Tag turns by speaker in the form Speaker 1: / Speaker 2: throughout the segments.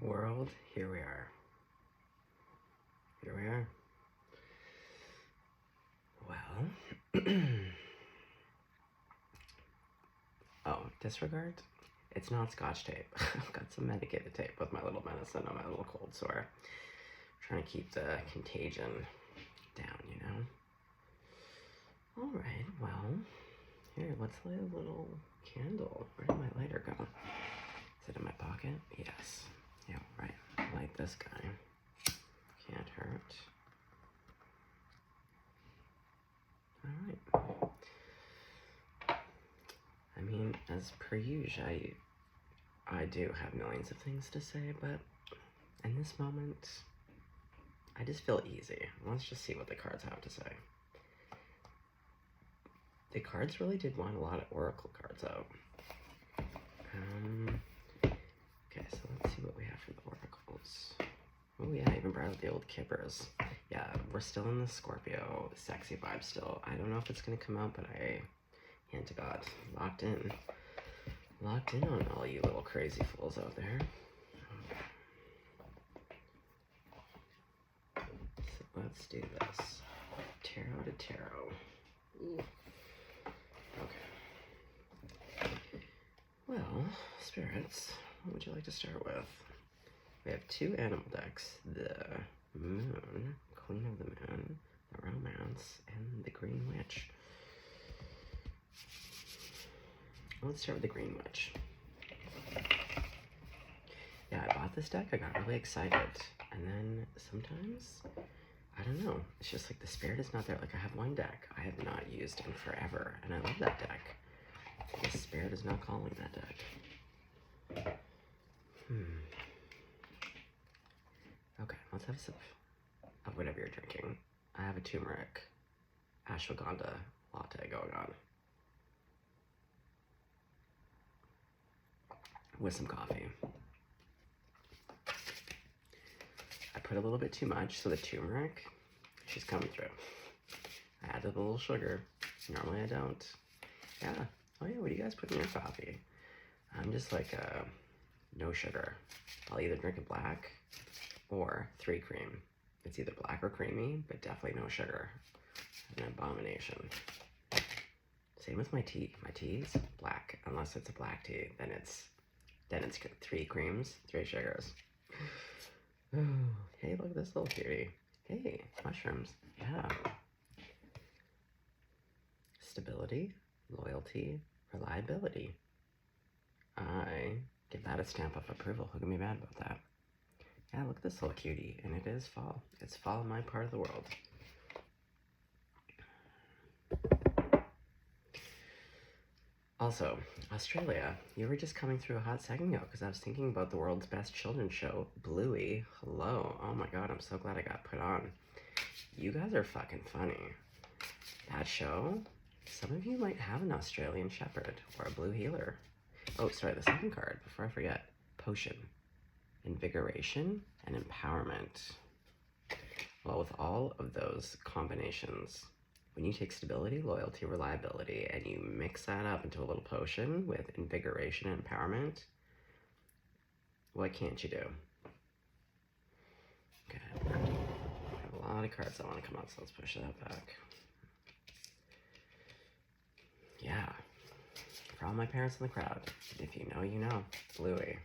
Speaker 1: world, here we are. Here we are. Well, oh, disregard? It's not Scotch tape. I've got some medicated tape with my little medicine on my little cold sore. I'm trying to keep the contagion down, you know? Alright, well, here, let's light a little candle. Where did my lighter go? Is it in my pocket? Yes. Yeah, right. Light this guy. Can't hurt. Alright. I mean, as per usual, I do have millions of things to say, but in this moment, I just feel easy. Let's just see what the cards have to say. The cards really did want a lot of oracle cards out. Okay, so let's see what we have for the oracles. Oh yeah, I even brought out the old kippers. Yeah, we're still in the Scorpio sexy vibe still. I don't know if it's gonna come out, but I, hand to God, locked in. Locked in on all you little crazy fools out there. So let's do this. Tarot to tarot. Ooh. Okay. Well, spirits, what would you like to start with? We have two animal decks. The Moon, Queen of the Moon, the Romance, and the Green Witch. Let's start with the Green Witch. Yeah, I bought this deck, I got really excited, and then sometimes, I don't know, it's just like the spirit is not there. Like I have one deck I have not used in forever, and I love that deck. The spirit is not calling that deck. Okay, let's have a sip of whatever you're drinking. I have a turmeric ashwagandha latte going on. With some coffee. I put a little bit too much, so the turmeric, she's coming through. I added a little sugar. Normally I don't. Yeah. Oh yeah, what do you guys put in your coffee? I'm just like, no sugar. I'll either drink it black or 3 cream. It's either black or creamy, but definitely no sugar. An abomination. Same with my tea. My tea's black, unless it's a black tea. Then it's 3 creams, 3 sugars. Hey, look at this little cutie. Hey, mushrooms. Yeah. Stability, loyalty, reliability. I give that a stamp of approval. Who can be mad about that? Yeah, look at this little cutie. And it is fall. It's fall in my part of the world. Also, Australia, you were just coming through a hot second ago because I was thinking about the world's best children's show, Bluey. Hello. Oh my god, I'm so glad I got put on. You guys are fucking funny. That show, some of you might have an Australian Shepherd or a Blue Healer. Oh, sorry, the second card, before I forget. Potion. Invigoration and empowerment. Well, with all of those combinations, when you take stability, loyalty, reliability, and you mix that up into a little potion with invigoration and empowerment, what can't you do? Okay, I have a lot of cards that want to come out, so let's push that back. Yeah, for all my parents in the crowd, if you know, you know, Bluey.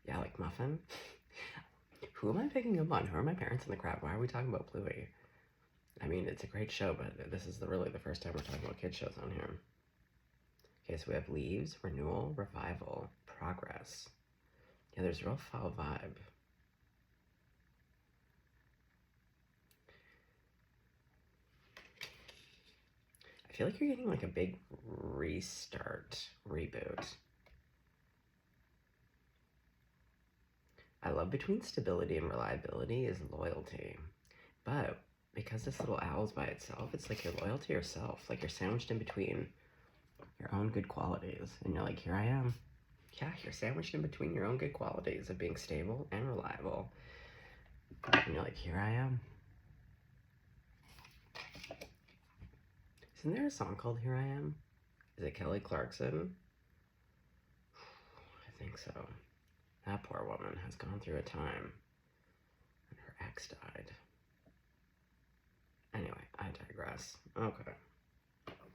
Speaker 1: Yeah, like Muffin. Who am I picking up on? Who are my parents in the crowd? Why are we talking about Bluey? I mean, it's a great show, but this is really the first time we're talking about kid shows on here. Okay, so we have leaves, renewal, revival, progress. Yeah, there's real fall vibe. I feel like you're getting like a big restart, reboot. I love between stability and reliability is loyalty. But because this little owl's by itself, it's like you're loyal to yourself. Like you're sandwiched in between your own good qualities. And you're like, here I am. Yeah, you're sandwiched in between your own good qualities of being stable and reliable. And you're like, here I am. Isn't there a song called Here I Am? Is it Kelly Clarkson? think so. That poor woman has gone through a time, and her ex died. Anyway, I digress. Okay.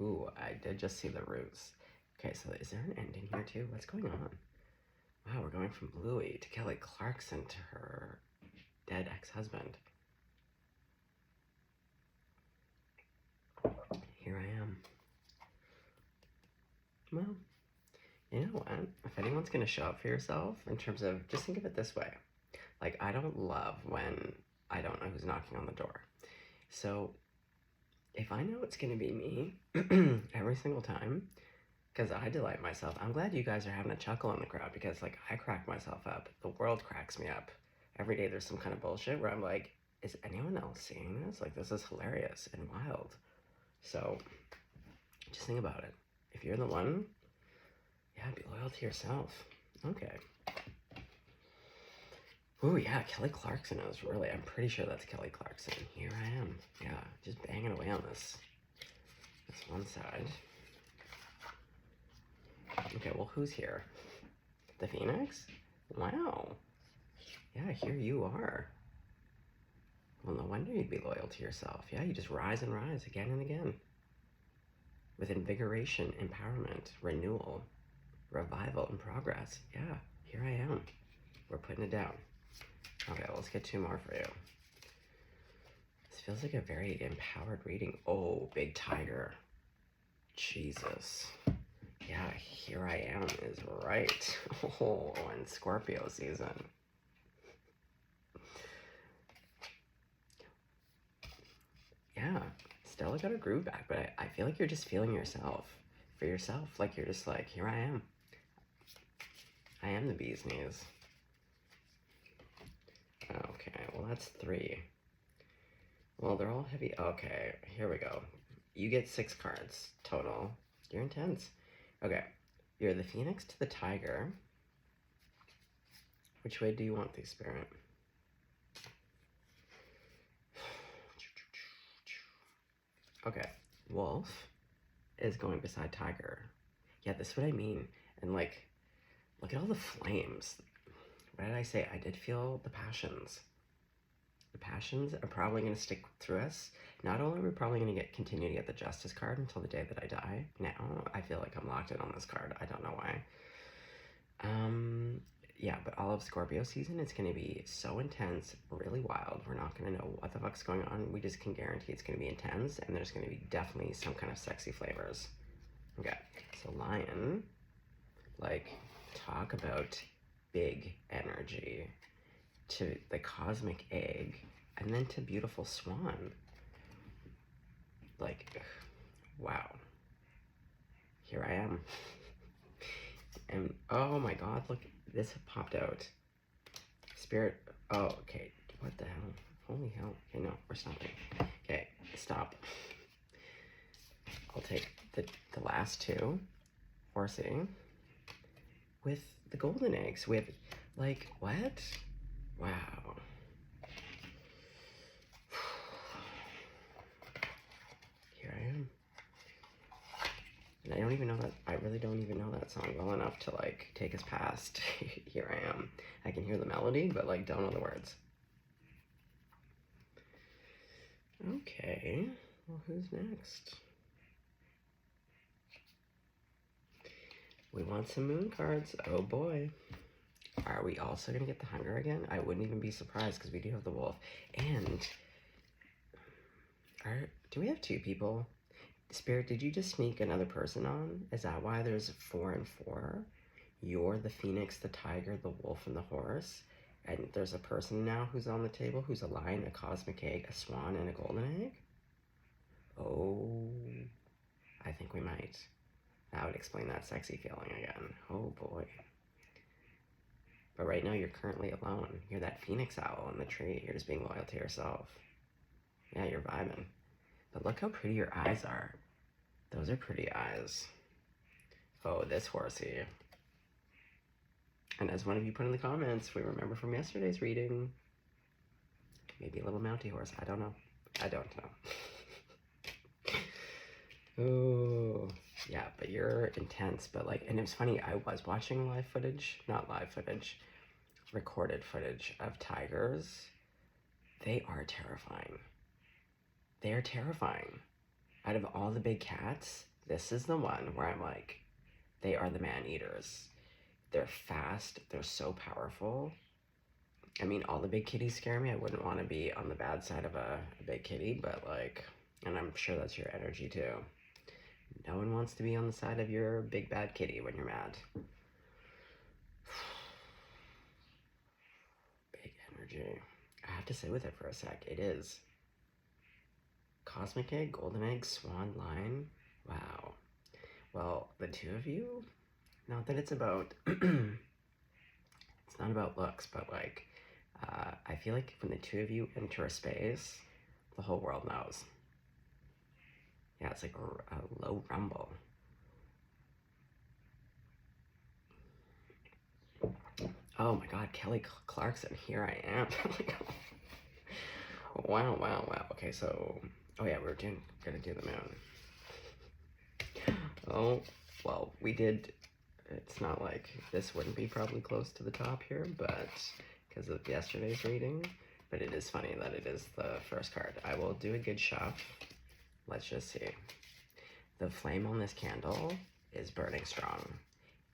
Speaker 1: Ooh, I did just see the roots. Okay, so is there an ending here too? What's going on? Wow, we're going from Bluey to Kelly Clarkson to her dead ex-husband. Here I am. Well, you know what? If anyone's gonna show up for yourself, in terms of, just think of it this way. Like, I don't love when I don't know who's knocking on the door. So, if I know it's gonna be me every single time, because I delight myself, I'm glad you guys are having a chuckle in the crowd, because, like, I crack myself up. The world cracks me up. Every day there's some kind of bullshit where I'm like, is anyone else seeing this? Like, this is hilarious and wild. So, just think about it. If you're the one, yeah, be loyal to yourself. Okay. Ooh, yeah, Kelly Clarkson is really, I'm pretty sure that's Kelly Clarkson. Here I am. Yeah, just banging away on this one side. Okay, well, who's here? The Phoenix? Wow. Yeah, here you are. Well, no wonder you'd be loyal to yourself. Yeah, you just rise and rise again and again. With invigoration, empowerment, renewal, revival, and progress. Yeah, here I am. We're putting it down. Okay, let's get two more for you. This feels like a very empowered reading. Oh, big tiger. Jesus. Yeah, here I am is right. Oh, and Scorpio season. Yeah, Stella got her groove back, but I feel like you're just feeling yourself. For yourself. Like, you're just like, here I am. I am the bee's knees. Okay, well, that's 3. Well, they're all heavy. Okay, here we go. You get 6 cards total. You're intense. Okay, you're the Phoenix to the Tiger. Which way do you want the Spirit? Okay, Wolf is going beside Tiger. Yeah, this is what I mean. And, like, look at all the flames. What did I say? I did feel the passions. The passions are probably going to stick through us. Not only are we probably going to continue to get the Justice card until the day that I die. Now, I feel like I'm locked in on this card. I don't know why. Yeah, but all of Scorpio season is going to be so intense, really wild. We're not going to know what the fuck's going on. We just can guarantee it's going to be intense, and there's going to be definitely some kind of sexy flavors. Okay, so Lion, like, talk about big energy, to the Cosmic Egg, and then to Beautiful Swan. Like, wow. Here I am. And, oh my god, look, this popped out. Spirit, oh, okay, what the hell? Holy hell. Okay, no, we're stopping. Okay, stop. I'll take the last 2, Horsey, with the golden eggs, with, like, what? Wow. Here I am. And I don't even know that, I really don't even know that song well enough to, like, take us past Here I Am. I can hear the melody, but, like, don't know the words. Okay, well, who's next? We want some moon cards. Oh boy. Are we also gonna get the Hunger again? I wouldn't even be surprised, because we do have the Wolf. And do we have 2 people? Spirit, did you just sneak another person on? Is that why there's 4 and 4? You're the Phoenix, the Tiger, the Wolf, and the Horse. And there's a person now who's on the table who's a Lion, a Cosmic Egg, a Swan, and a Golden Egg? Oh, I think we might. That would explain that sexy feeling again. Oh boy. But right now you're currently alone. You're that Phoenix owl in the tree. You're just being loyal to yourself. Yeah, you're vibing. But look how pretty your eyes are. Those are pretty eyes. Oh, this Horsey. And as one of you put in the comments, we remember from yesterday's reading, maybe a little Mountie horse. I don't know. I don't know. Oh, yeah, but you're intense. But like, and it was funny, I was watching live footage, not live footage, recorded footage of tigers. They are terrifying. They are terrifying. Out of all the big cats, this is the one where I'm like, they are the man eaters. They're fast, they're so powerful. I mean, all the big kitties scare me. I wouldn't want to be on the bad side of a big kitty, but like, and I'm sure that's your energy too. No one wants to be on the side of your big bad kitty when you're mad. Big energy. I have to sit with it for a sec. It is. Cosmic egg, golden egg, swan, lion. Wow. Well, the two of you, not that it's about, it's not about looks, but like, I feel like when the two of you enter a space, the whole world knows. Yeah, it's like a low rumble. Oh my god, Kelly Clarkson, here I am. Wow, wow, wow. Okay, so, oh yeah, we were gonna do the moon. Oh, well, we did, it's not like this wouldn't be probably close to the top here, but because of yesterday's reading, but it is funny that it is the first card. I will do a good shot. Let's just see. The flame on this candle is burning strong.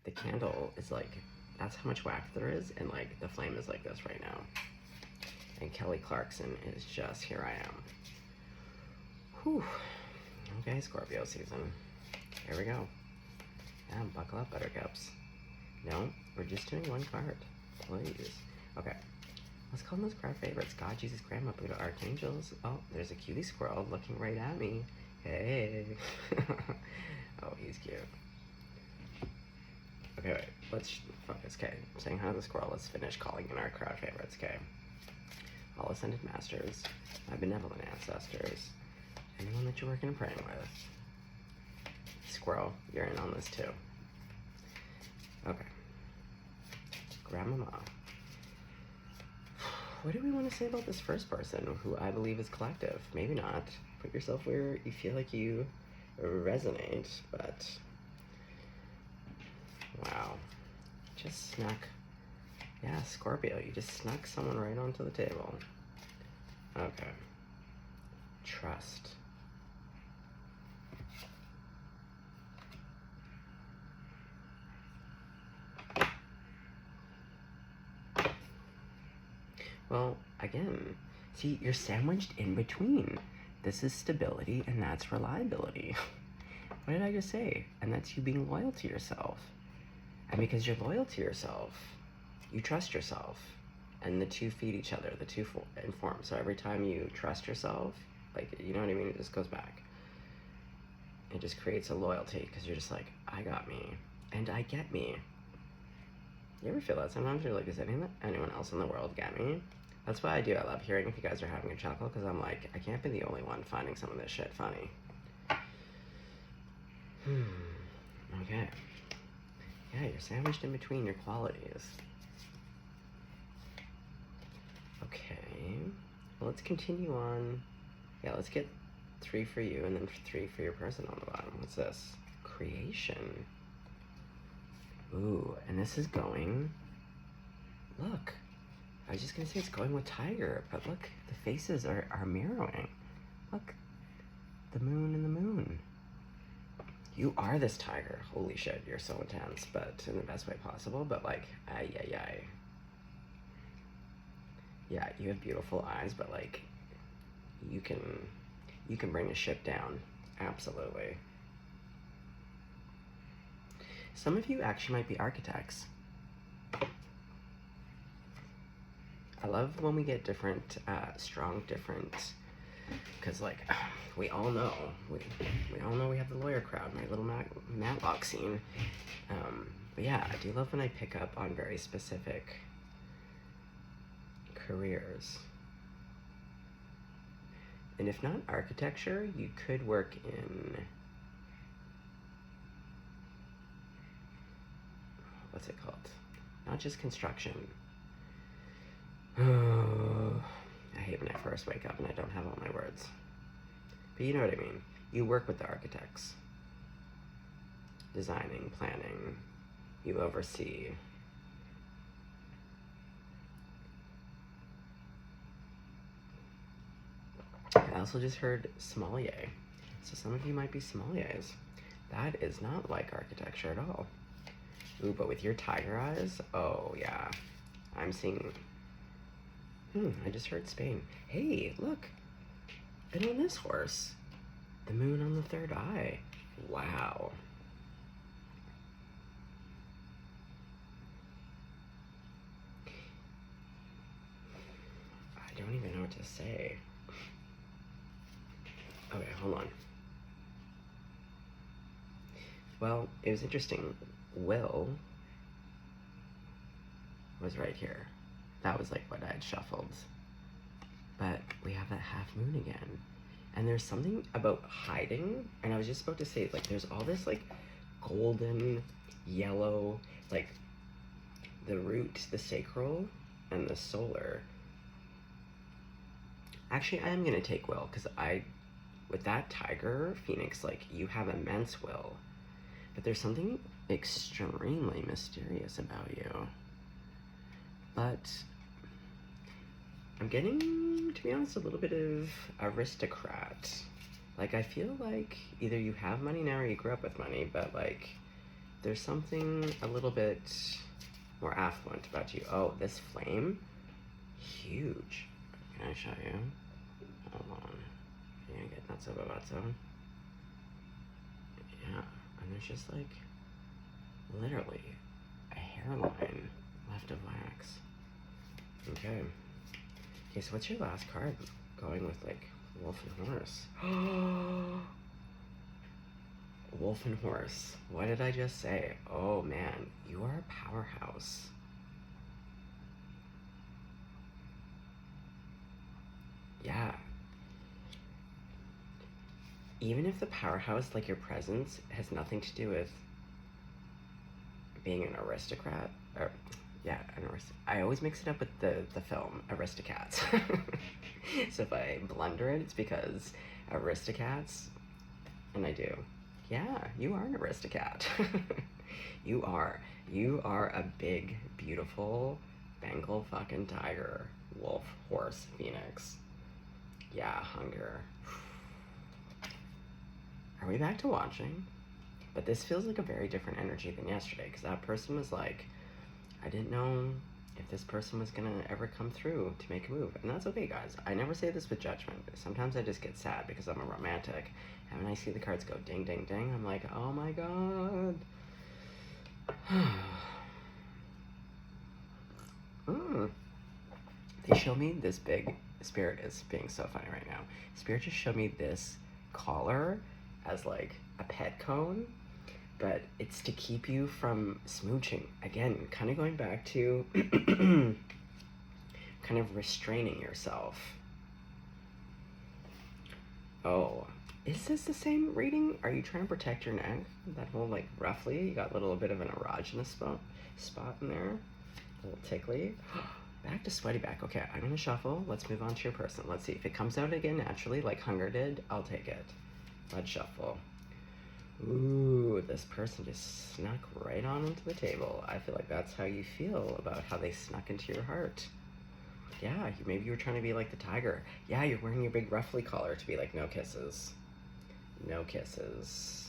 Speaker 1: The candle is like, that's how much wax there is, and like the flame is like this right now. And Kelly Clarkson is just, here I am. Whew. Okay, Scorpio season. Here we go. Yeah, buckle up, buttercups. No, we're just doing one card. Please. Okay. Let's call those card favorites. God, Jesus, Grandma, Buddha, Archangels. Oh, there's a cutie squirrel looking right at me. Hey. Oh, he's cute. Okay, wait. Let's focus. Okay, I'm saying hi to the squirrel. Let's finish calling in our crowd favorites. Okay. All ascended masters, my benevolent ancestors, anyone that you're working and praying with. Squirrel, you're in on this too. Okay. Grandmama. What do we want to say about this first person, who I believe is collective? Maybe not. Put yourself where you feel like you resonate, but wow. Just snuck. Yeah, Scorpio, you just snuck someone right onto the table. Okay. Trust. Well, again, see, you're sandwiched in between. This is stability and that's reliability. What did I just say? And that's you being loyal to yourself. And because you're loyal to yourself, you trust yourself. And the two feed each other, the two inform. So every time you trust yourself, like, you know what I mean? It just goes back. It just creates a loyalty because you're just like, I got me. And I get me. You ever feel that sometimes? You're like, does anyone else in the world get me? That's what I do. I love hearing if you guys are having a chuckle because I'm like, I can't be the only one finding some of this shit funny. Okay. Yeah, you're sandwiched in between your qualities. Okay. Well, let's continue on. Yeah, let's get 3 for you and then 3 for your person on the bottom. What's this? Creation. Ooh, and this is going... Look. I was just gonna say it's going with tiger, but look, the faces are mirroring. Look. The moon and the moon. You are this tiger. Holy shit, you're so intense, but in the best way possible, but like, ay, ay, ay. Yeah, you have beautiful eyes, but like, you can bring a ship down. Absolutely. Some of you actually might be architects. I love when we get different, strong, different, because like, we all know, we all know we have the lawyer crowd, my little Matlock scene. But yeah, I do love when I pick up on very specific careers. And if not architecture, you could work in, what's it called? Not just construction. I hate when I first wake up and I don't have all my words. But you know what I mean. You work with the architects. Designing, planning, you oversee. I also just heard sommelier. So some of you might be sommeliers. That is not like architecture at all. Ooh, but with your tiger eyes, oh yeah. I'm seeing, I just heard Spain. Hey, look, and on this horse, the moon on the third eye. Wow. I don't even know what to say. Okay, hold on. Well, it was interesting. Will was right here. That was like what I had shuffled. But we have that half moon again. And there's something about hiding, and I was just about to say, like, there's all this, like, golden, yellow, like, the root, the sacral, and the solar. Actually, I am going to take will, because with that tiger, Phoenix, like, you have immense will. But there's something extremely mysterious about you. But I'm getting, to be honest, a little bit of aristocrat. Like, I feel like either you have money now or you grew up with money, but, like, there's something a little bit more affluent about you. Oh, this flame? Huge. Can I show you? Hold on. You're gonna get nuts about that, so. Yeah, and there's just, like, literally a hairline left of wax. Okay. Okay, so what's your last card? Going with, like, wolf and horse. Wolf and horse. What did I just say? Oh, man. You are a powerhouse. Yeah. Even if the powerhouse, like your presence, has nothing to do with being an aristocrat, or yeah, I always mix it up with the film Aristocats. So if I blunder it, it's because Aristocats, and I do. Yeah, you are an Aristocat. You are. You are a big, beautiful Bengal fucking tiger, wolf, horse, phoenix. Yeah, hunger. Are we back to watching? But this feels like a very different energy than yesterday, because that person was like, I didn't know if this person was gonna ever come through to make a move. And that's okay, guys. I never say this with judgment. Sometimes I just get sad because I'm a romantic. And when I see the cards go ding, ding, ding, I'm like, oh my god. They show me this big, Spirit is being so funny right now. Spirit just showed me this collar as like a pet cone, but it's to keep you from smooching. Again, kind of going back to kind of restraining yourself. Oh, is this the same reading? Are you trying to protect your neck? That whole, like, roughly, you got a little bit of an erogenous spot in there. A little tickly. Back to sweaty back. Okay, I'm gonna shuffle. Let's move on to your person. Let's see. If it comes out again naturally, like hunger did, I'll take it. Let's shuffle. Ooh, this person just snuck right on into the table. I feel like that's how you feel about how they snuck into your heart. Yeah, maybe you were trying to be like the tiger. Yeah, you're wearing your big ruffly collar to be like, no kisses. No kisses.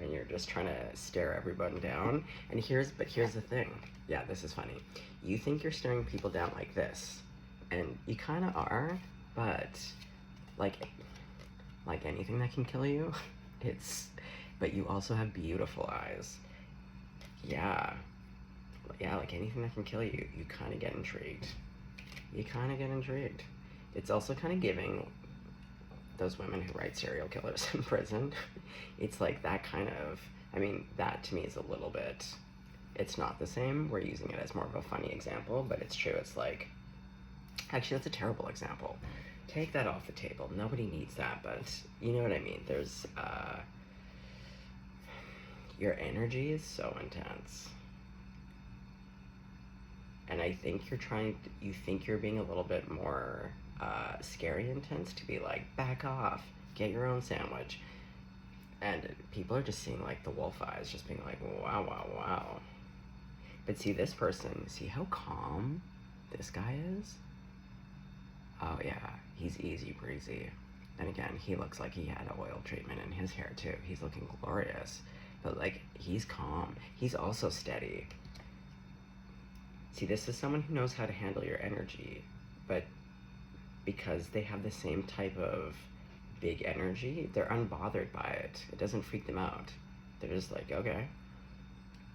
Speaker 1: And you're just trying to stare everyone down. And here's the thing. Yeah, this is funny. You think you're staring people down like this. And you kind of are, but like anything that can kill you, but you also have beautiful eyes. Yeah. Yeah, like anything that can kill you, you kind of get intrigued. You kind of get intrigued. It's also kind of giving those women who write serial killers in prison. It's like that kind of, I mean, that to me is a little bit, it's not the same. We're using it as more of a funny example, but it's true. It's like, actually, that's a terrible example. Take that off the table. Nobody needs that, but you know what I mean. There's, your energy is so intense. And I think you think you're being a little bit more scary intense to be like, back off, get your own sandwich. And people are just seeing like the wolf eyes, just being like, wow, wow, wow. But see this person, see how calm this guy is? Oh yeah, he's easy breezy. And again, he looks like he had oil treatment in his hair too. He's looking glorious. But like, he's calm. He's also steady. See, this is someone who knows how to handle your energy, but because they have the same type of big energy, they're unbothered by it. It doesn't freak them out. They're just like, okay.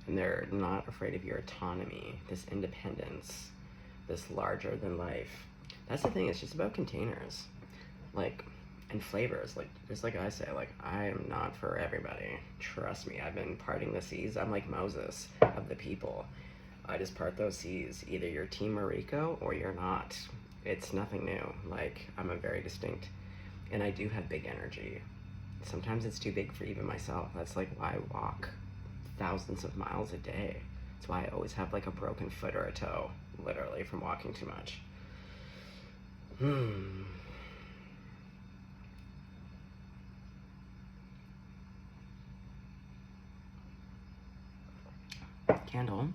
Speaker 1: And they're not afraid of your autonomy, this independence, this larger than life. That's the thing, it's just about containers. Like, and flavors. Like, just like I say, like, I am not for everybody. Trust me, I've been parting the seas. I'm like Moses of the people. I just part those seas. Either you're Team Mariko or you're not. It's nothing new. Like, I'm a very distinct, and I do have big energy. Sometimes it's too big for even myself. That's like why I walk thousands of miles a day. That's why I always have like a broken foot or a toe, literally, from walking too much. Candle,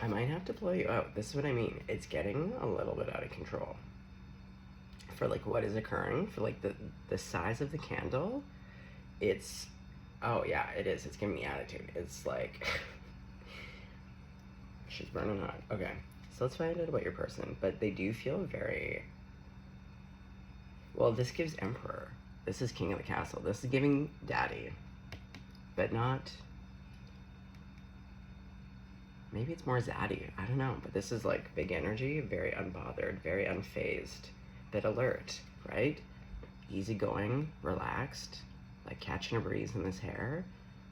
Speaker 1: I might have to blow you out. This is what I mean. It's getting a little bit out of control. For like what is occurring, for like the size of the candle, it's, oh yeah, it is. It's giving me attitude. It's like, she's burning hot. Okay, so let's find out about your person. But they do feel very, well, this gives Emperor. This is King of the Castle. This is giving Daddy. But not, maybe it's more Zaddy. I don't know. But this is like big energy, very unbothered, very unfazed, but alert, right? Easygoing, relaxed, like catching a breeze in this hair.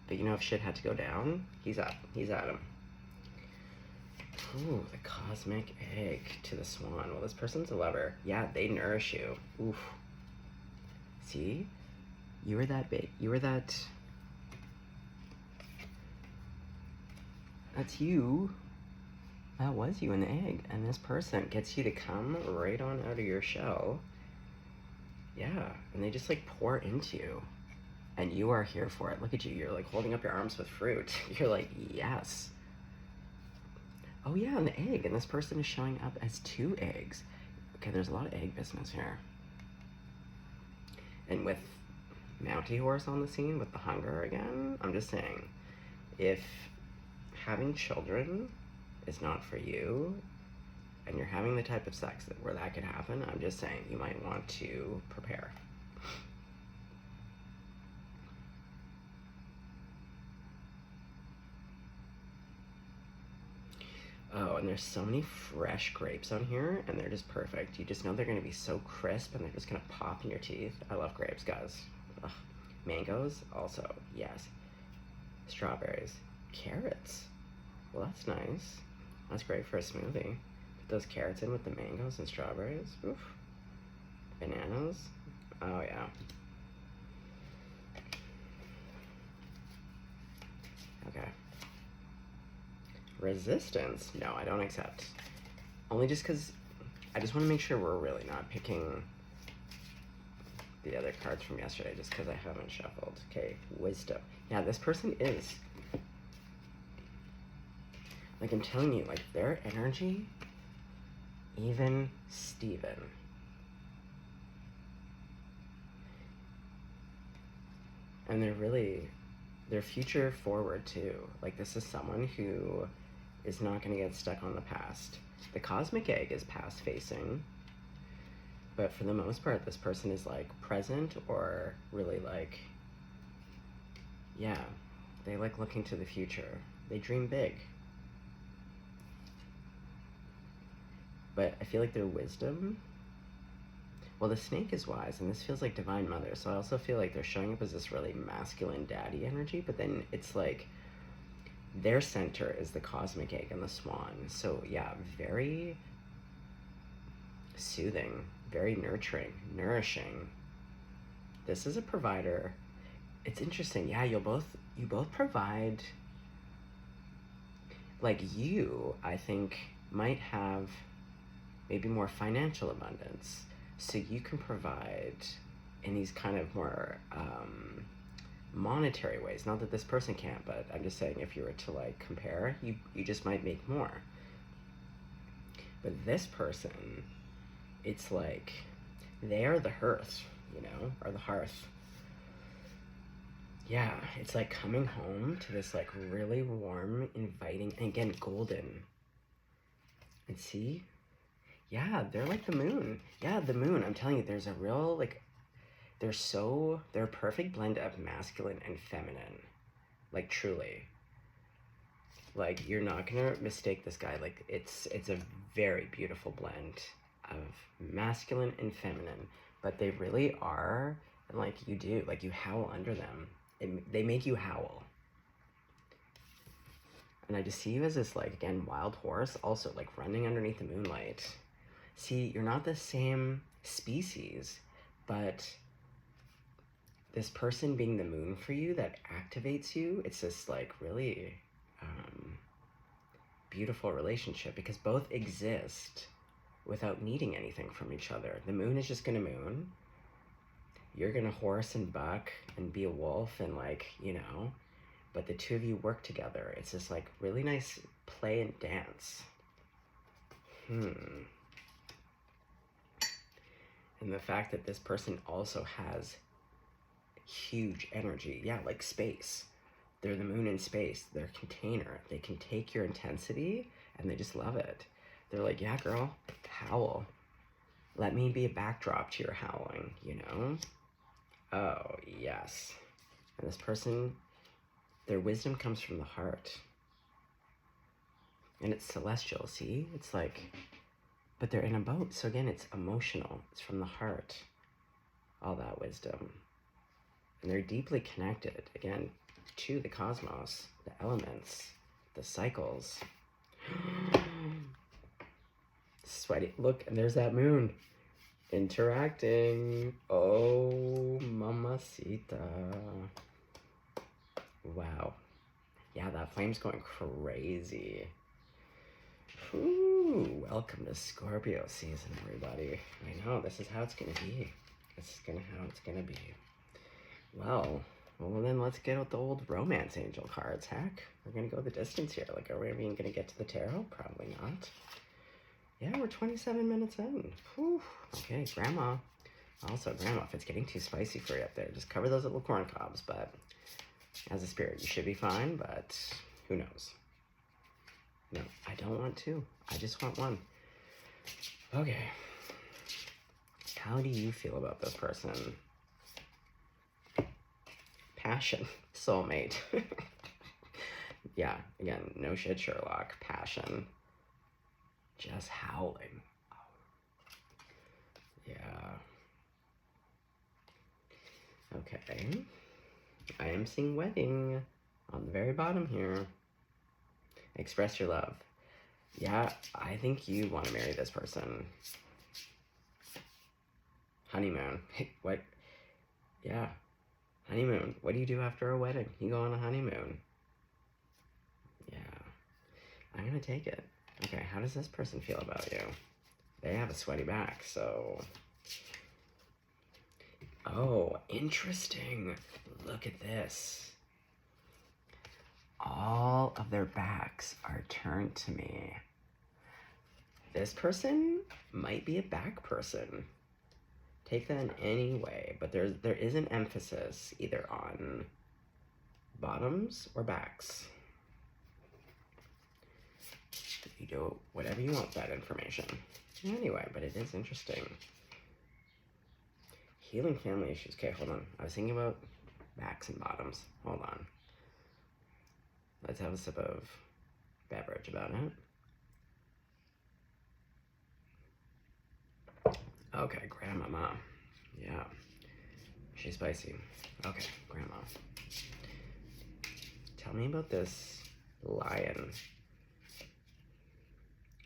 Speaker 1: But you know, if shit had to go down, he's up. He's at him. Ooh, the cosmic egg to the swan. Well, this person's a lover. Yeah, they nourish you. Oof. See? You were that big. You were that... That's you. That was you in the egg. And this person gets you to come right on out of your shell. Yeah. And they just like pour into you. And you are here for it. Look at you. You're like holding up your arms with fruit. You're like, yes. Oh yeah, and the egg. And this person is showing up as 2 eggs. Okay, there's a lot of egg business here. And with Mountie Horse on the scene with the hunger again, I'm just saying, if having children is not for you, and you're having the type of sex where that could happen, I'm just saying you might want to prepare. Oh, and there's so many fresh grapes on here, and they're just perfect. You just know they're gonna be so crisp, and they're just gonna pop in your teeth. I love grapes, guys. Ugh. Mangoes, also, yes. Strawberries. Carrots. Well, that's nice. That's great for a smoothie. Put those carrots in with the mangoes and strawberries. Oof. Bananas. Oh, yeah. Okay. Resistance. No, I don't accept. Only just because I just want to make sure we're really not picking the other cards from yesterday just because I haven't shuffled. Okay, wisdom. Yeah, this person is. Like, I'm telling you, like, their energy, even Steven. And they're future forward too. Like, this is someone who is not going to get stuck on the past. The cosmic egg is past facing, but for the most part, this person is like present or really like, yeah, they like looking to the future. They dream big. But I feel like their wisdom, well, the snake is wise, and this feels like Divine Mother, so I also feel like they're showing up as this really masculine daddy energy, but then it's like their center is the cosmic egg and the swan. So yeah, very soothing, very nurturing, nourishing. This is a provider. It's interesting. Yeah, you both provide, like, you, I think, might have maybe more financial abundance, so you can provide in these kind of more monetary ways. Not that this person can't, but I'm just saying if you were to like compare, you just might make more. But this person, it's like they are the hearth, you know, or the hearth. Yeah, it's like coming home to this like really warm, inviting, and again, golden. And see? Yeah, they're like the moon. Yeah, the moon. I'm telling you, there's a real like they're a perfect blend of masculine and feminine. Like truly. Like you're not gonna mistake this guy. Like it's a very beautiful blend of masculine and feminine. But they really are, and like you do, like you howl under them. They make you howl. And I just see you as this like again wild horse, also like running underneath the moonlight. See, you're not the same species, but this person being the moon for you that activates you, it's this like really beautiful relationship because both exist without needing anything from each other. The moon is just gonna moon. You're gonna horse and buck and be a wolf and like, you know, but the two of you work together. It's this like really nice play and dance. And the fact that this person also has huge energy. Yeah, like space. They're the moon in space. They're a container. They can take your intensity and they just love it. They're like, yeah, girl, howl. Let me be a backdrop to your howling, you know? Oh, yes. And this person, their wisdom comes from the heart. And it's celestial, see? It's like, but they're in a boat. So again, it's emotional. It's from the heart. All that wisdom. And they're deeply connected, again, to the cosmos, the elements, the cycles. Sweaty. Look, and there's that moon. Interacting. Oh, mamacita. Wow. Yeah, that flame's going crazy. Ooh, welcome to Scorpio season, everybody. I know, this is how it's gonna be. This is how it's gonna be. Well, then let's get out the old romance angel cards, heck. We're gonna go the distance here. Like, are we even gonna get to the tarot? Probably not. Yeah, we're 27 minutes in. Whew. Okay, Grandma. Also, Grandma, if it's getting too spicy for you up there, just cover those little corn cobs, but as a spirit, you should be fine, but who knows? No, I don't want two. I just want one. Okay. How do you feel about this person? Passion. Soulmate. Yeah, again, no shit, Sherlock. Passion. Just howling. Yeah. Okay. I am seeing wedding on the very bottom here. Express your love. Yeah, I think you want to marry this person. Honeymoon. What? Yeah. Honeymoon. What do you do after a wedding? You go on a honeymoon. Yeah. I'm gonna take it. Okay, how does this person feel about you? They have a sweaty back, so... Oh, interesting. Look at this. All of their backs are turned to me. This person might be a back person. Take that in any way, but there is an emphasis either on bottoms or backs. You do whatever you want with that information. Anyway, but it is interesting. Healing family issues. Okay, hold on. I was thinking about backs and bottoms. Hold on. Let's have a sip of beverage about it. Okay, Grandmama. Yeah. She's spicy. Okay, Grandma. Tell me about this lion.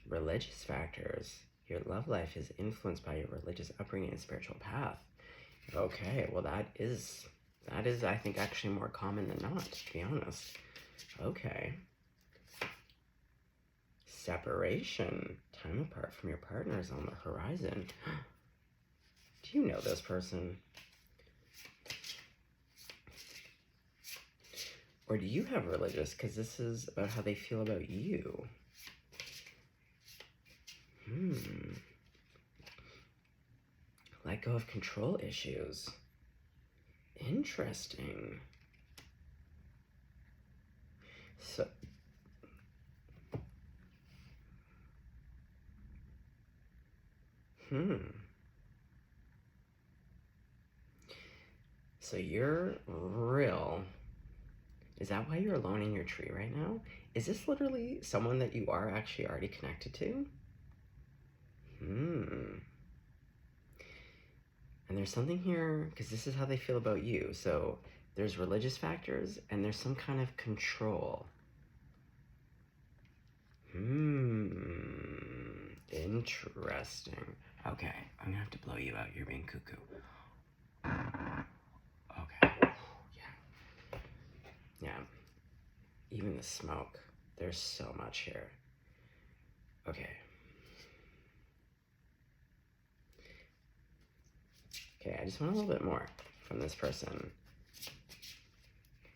Speaker 1: Religious factors. Your love life is influenced by your religious upbringing and spiritual path. Okay, well that is, I think, actually more common than not, to be honest. Okay. Separation. Time apart from your partner is on the horizon. Do you know this person? Or do you have religious? Because this is about how they feel about you. Let go of control issues. Interesting. So, So you're real. Is that why you're alone in your tree right now? Is this literally someone that you are actually already connected to? And there's something here, because this is how they feel about you. So there's religious factors and there's some kind of control. Interesting. Okay, I'm gonna have to blow you out. You're being cuckoo. Okay. Yeah. Even the smoke. There's so much here. Okay. Okay, I just want a little bit more from this person.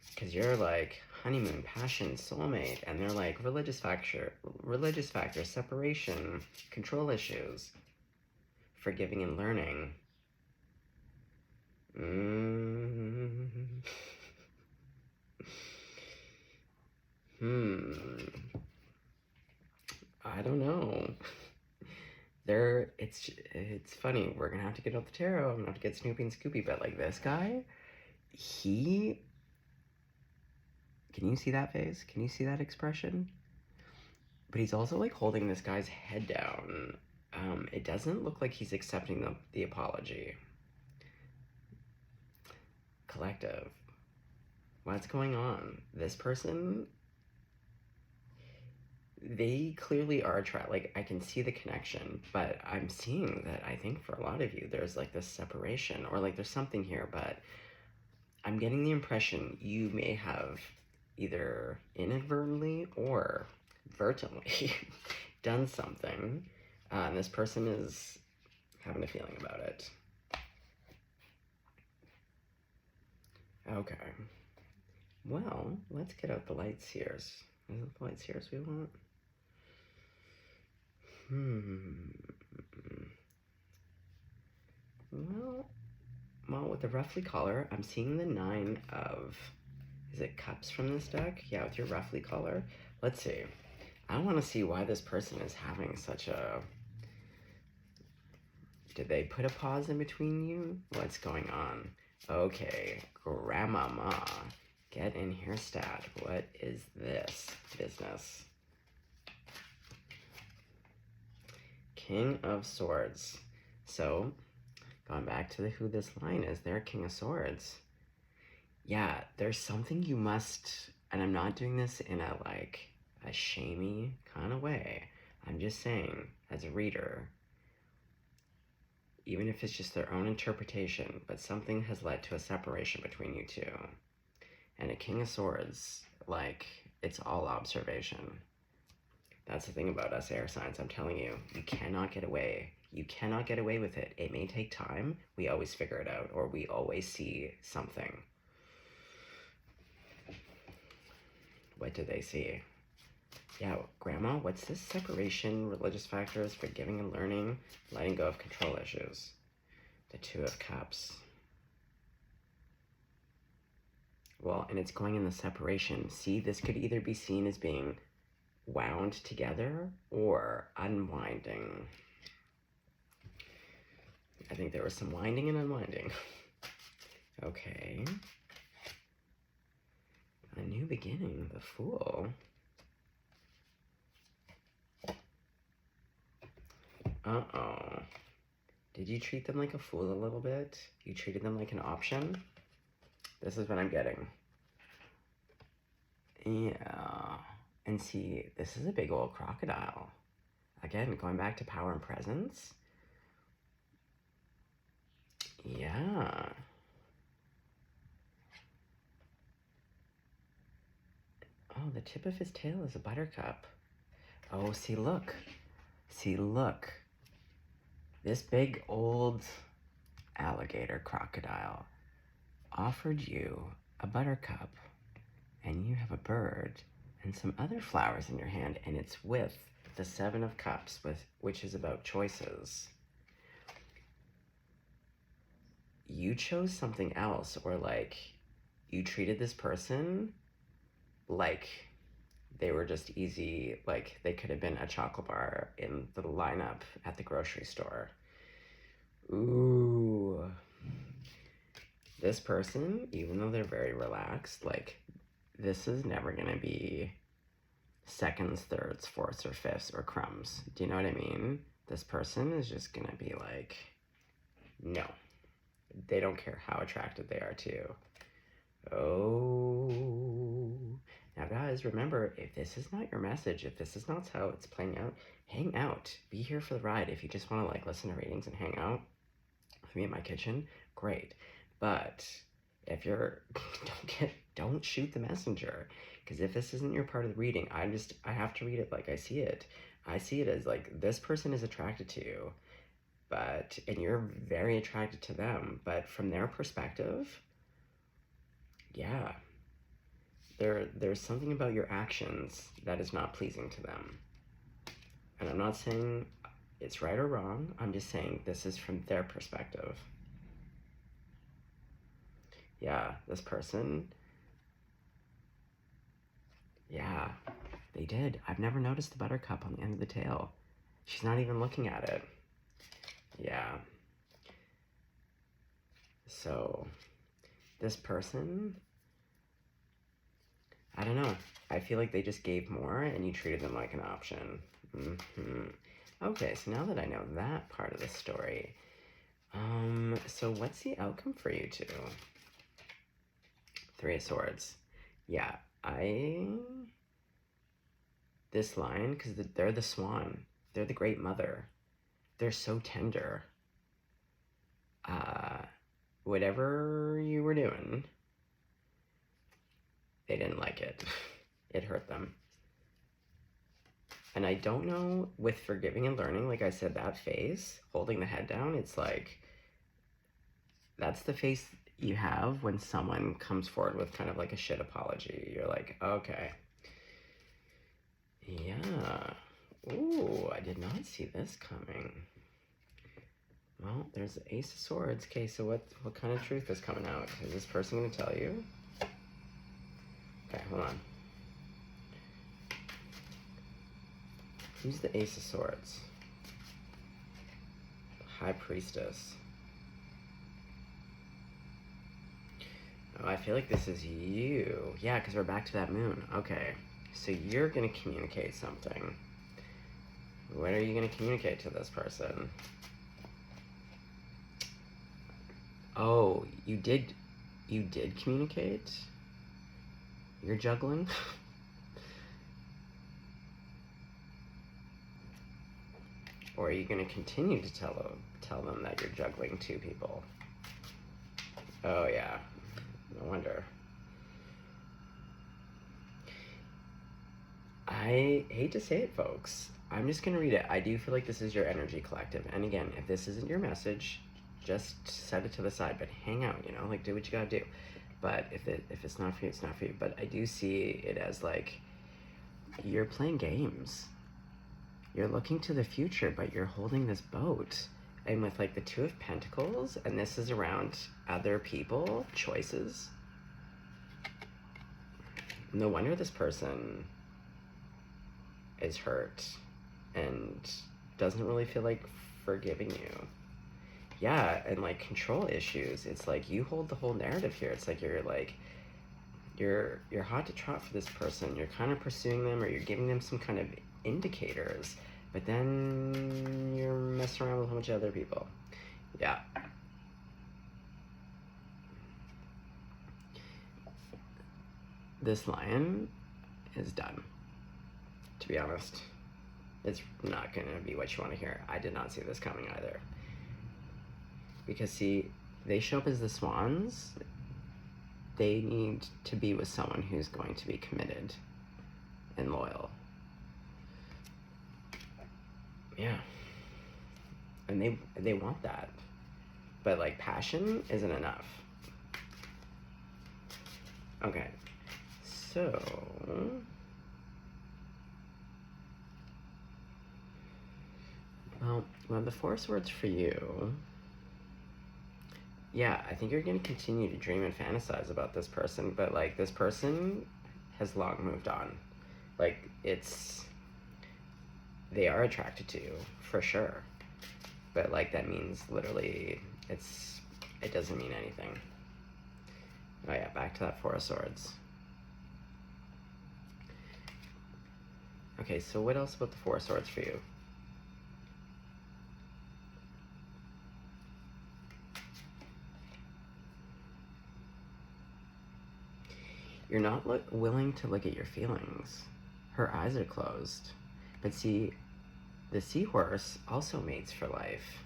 Speaker 1: Because you're like honeymoon, passion, soulmate, and they're like religious factor, separation, control issues, forgiving and learning. I don't know. It's funny. We're gonna have to get out the tarot. I'm gonna have to get Snoopy and Scoopy, but like this guy, can you see that face? Can you see that expression? But he's also like holding this guy's head down. It doesn't look like he's accepting the apology. Collective. What's going on? This person, they clearly are like, I can see the connection, but I'm seeing that I think for a lot of you, there's like this separation, or like there's something here, but I'm getting the impression you may have either inadvertently or vertently done something, and this person is having a feeling about it. Okay. Well, let's get out the lights here. Is it the lights here we want? Well, with the roughly color, I'm seeing the 9 of, is it cups from this deck? Yeah, with your roughly color. Let's see. I want to see why this person is having such a... Did they put a pause in between you? What's going on? Okay, Grandmama, get in here, stat. What is this business? King of Swords. So, going back to who this line is, they're King of Swords. Yeah, there's something you must, and I'm not doing this in a shamey kind of way. I'm just saying, as a reader, even if it's just their own interpretation, but something has led to a separation between you two. And a King of Swords, it's all observation. That's the thing about us air signs. I'm telling you, you cannot get away. You cannot get away with it. It may take time. We always figure it out, or we always see something. What do they see? Yeah, Grandma, what's this separation, religious factors, forgiving and learning, letting go of control issues? The 2 of Cups. Well, and it's going in the separation. See, this could either be seen as being wound together or unwinding. I think there was some winding and unwinding. Okay. A new beginning, the Fool. Uh-oh. Did you treat them like a fool a little bit? You treated them like an option? This is what I'm getting. Yeah. And see, this is a big old crocodile. Again, going back to power and presence. Yeah. Oh, the tip of his tail is a buttercup. Oh, see, look. See, look. This big old alligator crocodile offered you a buttercup. and you have a bird and some other flowers in your hand, and it's with the Seven of Cups, which is about choices. You chose something else, or like you treated this person like they were just easy, like they could have been a chocolate bar in the lineup at the grocery store. Ooh. This person, even though they're very relaxed, like this is never gonna be seconds, thirds, fourths, or fifths, or crumbs. Do you know what I mean? This person is just gonna be like, no. They don't care how attracted they are to you. Oh. Now, guys, remember, if this is not your message, if this is not how it's playing out, hang out. Be here for the ride. If you just want to, like, listen to readings and hang out with me in my kitchen, great. But if you're, don't shoot the messenger. Because if this isn't your part of the reading, I have to read it like I see it. I see it as, like, this person is attracted to you, and you're very attracted to them. But from their perspective, yeah, there's something about your actions that is not pleasing to them. And I'm not saying it's right or wrong. I'm just saying this is from their perspective. Yeah, this person, yeah, they did. I've never noticed the buttercup on the end of the tail. She's not even looking at it. Yeah. So, this person, I don't know. I feel like they just gave more and you treated them like an option. Okay, so now that I know that part of the story, so what's the outcome for you two? Three of Swords. Yeah, this line, because they're the swan. They're the great mother. They're so tender. Whatever you were doing, they didn't like it. It hurt them. And I don't know, with forgiving and learning, like I said, that face, holding the head down, it's like, that's the face you have when someone comes forward with kind of like a shit apology. You're like, okay. Yeah. Ooh, I did not see this coming. Well, there's the Ace of Swords. Okay, so what kind of truth is coming out? Is this person going to tell you? Okay, hold on. Who's the Ace of Swords? High Priestess. Oh, I feel like this is you. Yeah, because we're back to that moon. Okay, so you're going to communicate something. What are you going to communicate to this person? Oh, you did communicate? You're juggling? Or are you going to continue to tell them that you're juggling two people? Oh, yeah. No wonder. I hate to say it, folks. I'm just going to read it. I do feel like this is your energy collective. And again, if this isn't your message, just set it to the side. But hang out, you know? Like, do what you got to do. But if it's not for you, it's not for you. But I do see it as, like, you're playing games. You're looking to the future, but you're holding this boat. And with, like, the Two of Pentacles, and this is around other people, choices. No wonder this person is hurt and doesn't really feel like forgiving you. Yeah, and, like, control issues. It's like you hold the whole narrative here. It's like you're hot to trot for this person. You're kind of pursuing them, or you're giving them some kind of indicators, but then you're messing around with a bunch of other people. Yeah. This lion is done, to be honest. It's not gonna be what you want to hear. I did not see this coming either. Because, see, they show up as the swans. They need to be with someone who's going to be committed and loyal. Yeah. And they want that. But, like, passion isn't enough. Okay. So, well, the Four Swords for you. Yeah, I think you're going to continue to dream and fantasize about this person, but, like, this person has long moved on. Like, they are attracted to you, for sure. But, like, that means literally, it doesn't mean anything. Oh yeah, back to that Four of Swords. Okay, so what else about the Four of Swords for you? You're not willing to look at your feelings. Her eyes are closed. But see, the Seahorse also mates for life.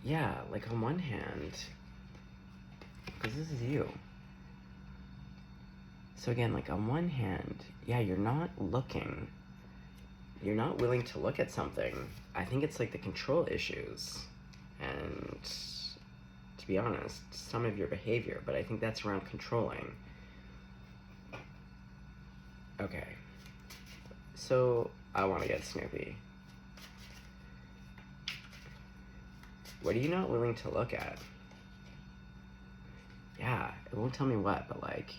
Speaker 1: Yeah, like on one hand, because this is you. So again, like on one hand, yeah, you're not looking. You're not willing to look at something. I think it's like the control issues. And to be honest, some of your behavior, but I think that's around controlling. Okay. So I want to get Snoopy. What are you not willing to look at? Yeah, it won't tell me what, but like,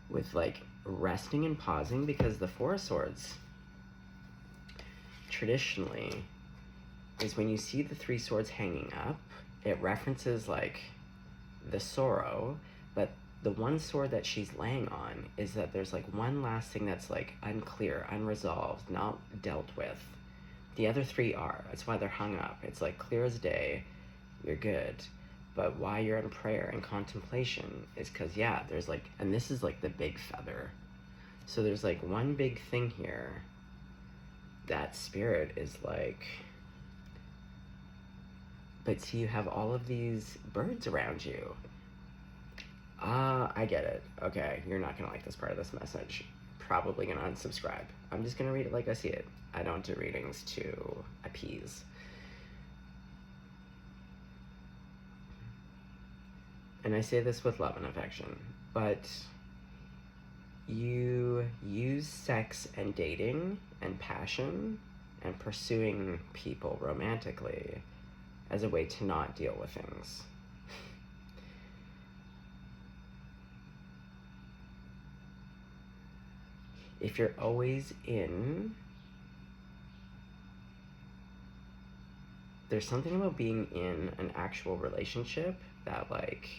Speaker 1: with like resting and pausing, because the Four of Swords traditionally is when you see the Three Swords hanging up, it references like the sorrow, but the one sword that she's laying on is that there's like one last thing that's like unclear, unresolved, not dealt with. The other three are. That's why they're hung up. It's like clear as day, you're good. But why you're in prayer and contemplation is because, yeah, there's like, and this is like the big feather. So there's like one big thing here that spirit is like, but see, you have all of these birds around you. I get it. Okay, you're not gonna like this part of this message. Probably gonna unsubscribe. I'm just gonna read it like I see it. I don't do readings to appease. And I say this with love and affection, but you use sex and dating and passion and pursuing people romantically as a way to not deal with things. If you're always in, there's something about being in an actual relationship that like,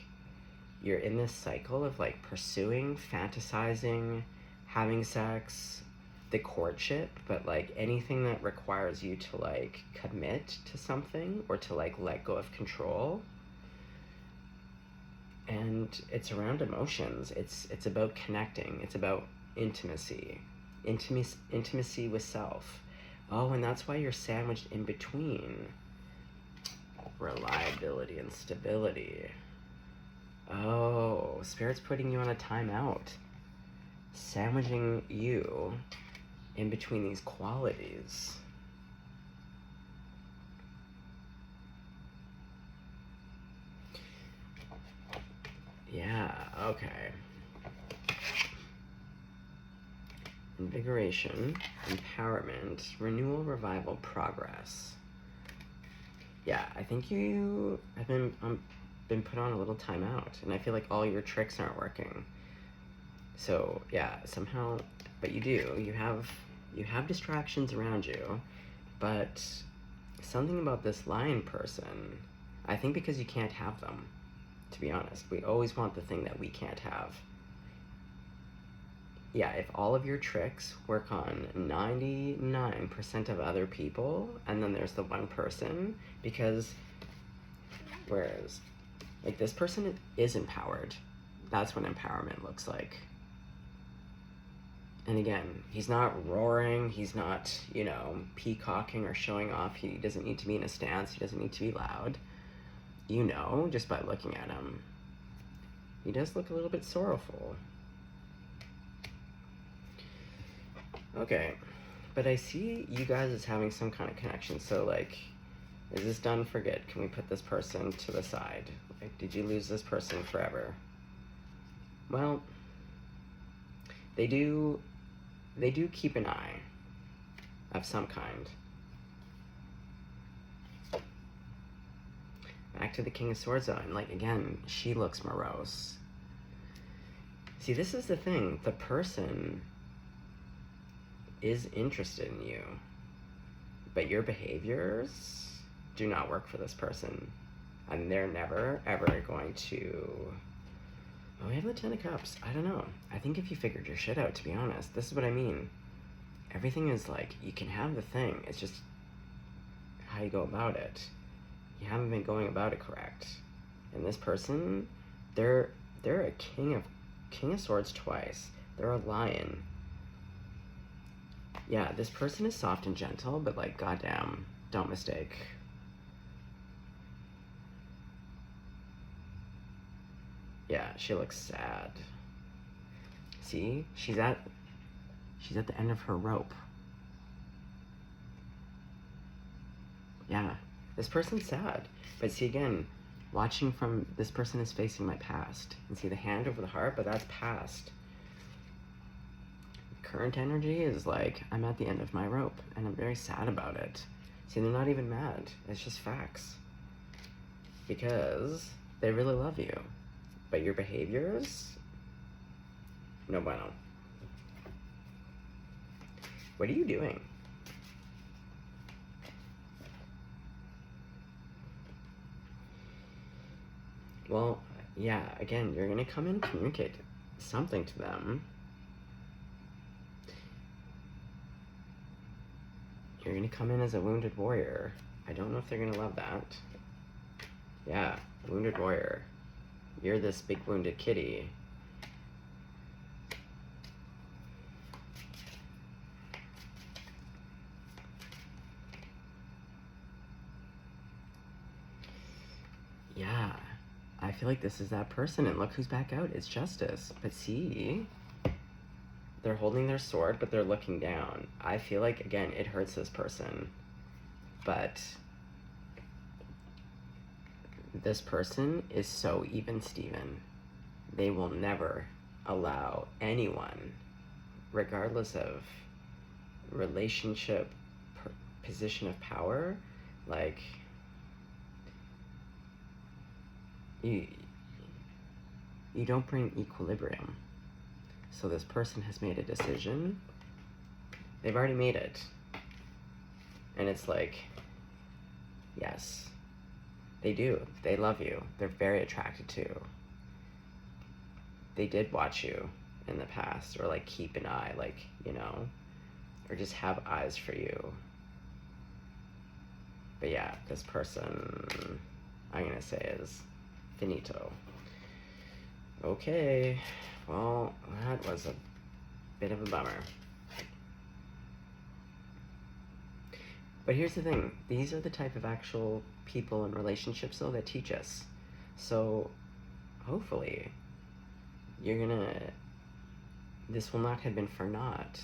Speaker 1: you're in this cycle of like pursuing, fantasizing, having sex, the courtship, but like anything that requires you to like commit to something or to like let go of control. And it's around emotions. It's about connecting. It's about intimacy with self. Oh, and that's why you're sandwiched in between reliability and stability. Oh, Spirit's putting you on a timeout, sandwiching you in between these qualities. Yeah, okay. Invigoration, empowerment, renewal, revival, progress. Yeah, I think you have been put on a little timeout, and I feel like all your tricks aren't working. So yeah, somehow, but you have distractions around you, but something about this lion person, I think because you can't have them, to be honest. We always want the thing that we can't have. Yeah, if all of your tricks work on 99% of other people, and then there's the one person, because whereas like this person is empowered. That's what empowerment looks like. And again, he's not roaring, he's not, peacocking or showing off. He doesn't need to be in a stance, he doesn't need to be loud. Just by looking at him, he does look a little bit sorrowful. Okay, But I see you guys as having some kind of connection. So, like, is this done for good? Can we put this person to the side? Like, did you lose this person forever? Well, they do keep an eye of some kind. Back to the King of Swords, though, and, like, again, she looks morose. See, this is the thing. The person is interested in you, but your behaviors do not work for this person, and they're never ever going to. Oh, we have the Ten of Cups. I don't know. I think if you figured your shit out, to be honest, this is what I mean. Everything is like, you can have the thing, it's just how you go about it. You haven't been going about it correct. And this person, they're a King of Swords twice. They're a lion. Yeah, this person is soft and gentle, but, like, goddamn, don't mistake. Yeah, she looks sad. See? She's at the end of her rope. Yeah, this person's sad. But see, again, watching from, this person is facing my past. And see the hand over the heart, but that's past. Current energy is like, I'm at the end of my rope, and I'm very sad about it. See, they're not even mad. It's just facts. Because they really love you. But your behaviors, no bueno. What are you doing? Well, yeah, again, you're gonna come in and communicate something to them. You're gonna come in as a wounded warrior. I don't know if they're gonna love that. Yeah, wounded warrior. You're this big wounded kitty. Yeah, I feel like this is that person, and look who's back out. It's Justice. But see, they're holding their sword, but they're looking down. I feel like, again, it hurts this person. But this person is so even Steven. They will never allow anyone, regardless of relationship, position of power, like, you don't bring equilibrium. So this person has made a decision. They've already made it. And it's like, yes, they do. They love you. They're very attracted to you. They did watch you in the past, or, like, keep an eye, like, you know, or just have eyes for you. But yeah, this person, I'm gonna say, is finito. Okay, well, that was a bit of a bummer. But here's the thing, these are the type of actual people and relationships, though, that teach us. So, hopefully, this will not have been for naught.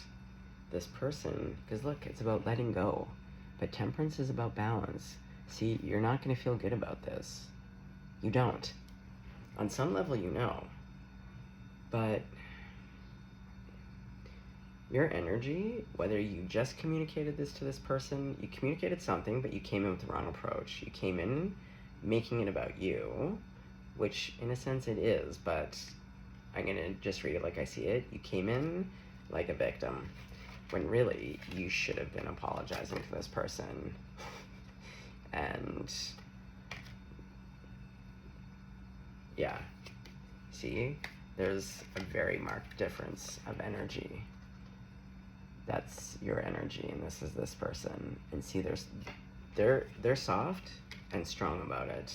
Speaker 1: This person, because look, it's about letting go. But temperance is about balance. See, you're not gonna feel good about this. You don't. On some level, you know. But your energy, whether you just communicated this to this person, you communicated something, but you came in with the wrong approach. You came in making it about you, which in a sense it is, but I'm gonna just read it like I see it. You came in like a victim, when really you should have been apologizing to this person. And yeah, see, there's a very marked difference of energy. That's your energy, and this is this person. And see, they're soft and strong about it.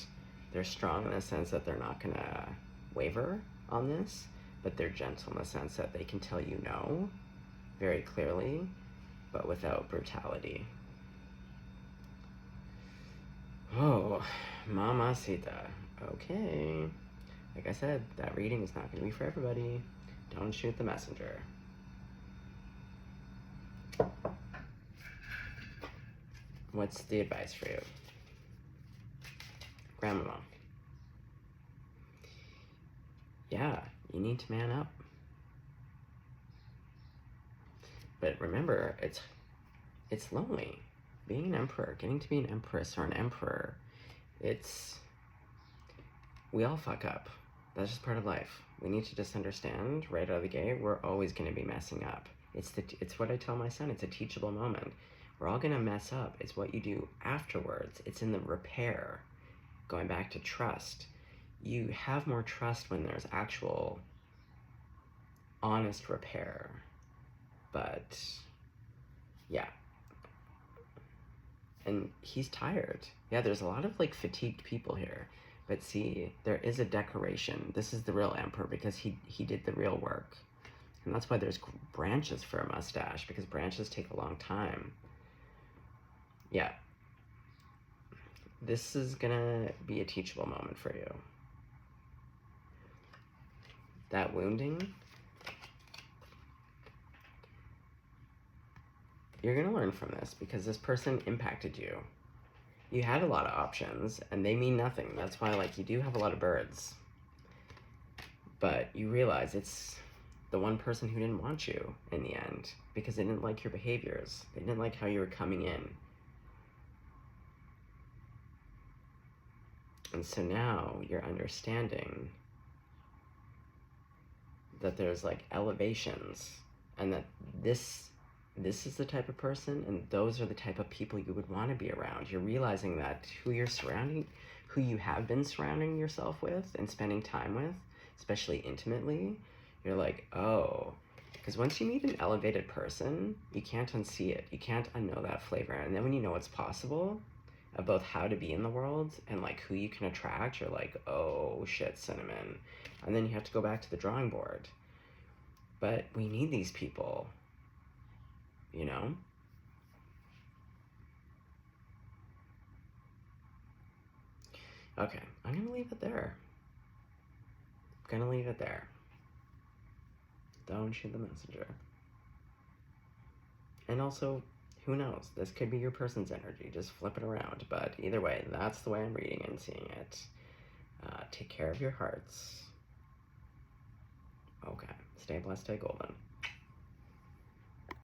Speaker 1: They're strong in the sense that they're not gonna waver on this, but they're gentle in the sense that they can tell you no very clearly, but without brutality. Oh, mamacita. Okay. Like I said, that reading is not going to be for everybody. Don't shoot the messenger. What's the advice for you? Grandmama. Yeah, you need to man up. But remember, it's lonely. Being an emperor, getting to be an empress or an emperor, we all fuck up. That's just part of life. We need to just understand right out of the gate, we're always going to be messing up. It's what I tell my son. It's a teachable moment. We're all going to mess up. It's what you do afterwards. It's in the repair. Going back to trust. You have more trust when there's actual honest repair. But yeah. And he's tired. Yeah, there's a lot of like fatigued people here. But see, there is a decoration. This is the real emperor because he did the real work. And that's why there's branches for a mustache, because branches take a long time. Yeah. This is gonna be a teachable moment for you. That wounding, you're gonna learn from this because this person impacted you. You had a lot of options and they mean nothing. That's why, like, you do have a lot of birds. But you realize it's the one person who didn't want you in the end because they didn't like your behaviors. They didn't like how you were coming in. And so now you're understanding that there's like elevations and that this is the type of person and those are the type of people you would want to be around. You're realizing that who you have been surrounding yourself with and spending time with, especially intimately, you're like, oh, because once you meet an elevated person, you can't unsee it. You can't unknow that flavor. And then when you know what's possible of both how to be in the world and like who you can attract, you're like, oh shit, cinnamon. And then you have to go back to the drawing board. But we need these people, you know? Okay, I'm gonna leave it there. Don't shoot the messenger. And also, who knows? This could be your person's energy. Just flip it around. But either way, that's the way I'm reading and seeing it. Take care of your hearts. Okay. Stay blessed, stay golden.